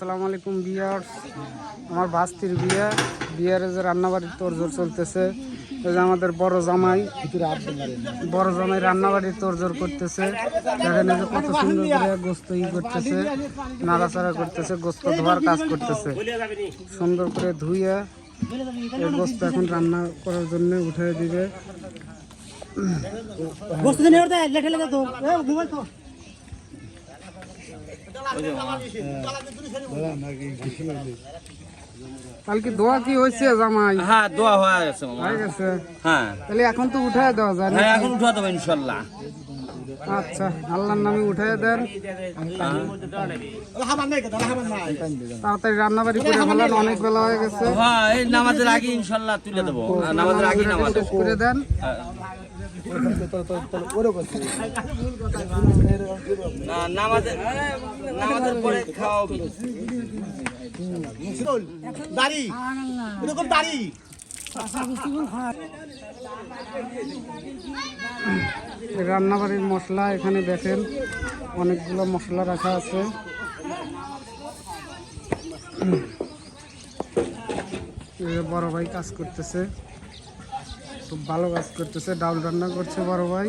আসসালামু আলাইকুম ভিউয়ার্স। আমার ভাস্তির বিয়ারে যে রান্নাবাড়ির তোড়জোড় চলতেছে। ওই যে আমাদের বড় জামাই রান্নাবাড়ির তোড়জোড় করতেছে। দেখেন এই যে কত সুন্দর করে গোস্ত করতেছে, নাড়াচাড়া করতেছে, গোস্ত ধোয়ার কাজ করতেছে। সুন্দর করে ধুইয়া এই গোস্ত এখন রান্না করার জন্য উঠিয়ে দিবে। কালকে দোয়া কি হয়েছে জামাই? হ্যাঁ, দোয়া হয়ে গেছে মামা। হয়ে গেছে। হ্যাঁ, তাহলে এখন তো উঠায় দেওয়া যায় না? হ্যাঁ, এখন উঠা দেবো ইনশাল্লাহ। আচ্ছা, আল্লাহর নামে উঠায় দেন। তাড়াতাড়ি রান্নাবাড়ি করে ফেলান, অনেক বেলা হয়ে গেছে। হ্যাঁ, এই নামাজের আগে ইনশাল্লাহ তুলে দেবো। নামাজের আগে নামাজ শেষ করে দেন। নামাজের পরে খাওয়া দাড়ি এরকম দাড়ি রান্নাবাড়ির মশলা এখানে দেখেন অনেকগুলো মশলা রাখা আছে। বড় ভাই কাজ করতেছে, খুব ভালো কাজ করতেছে। ডাউল রান্না করছে বড় ভাই।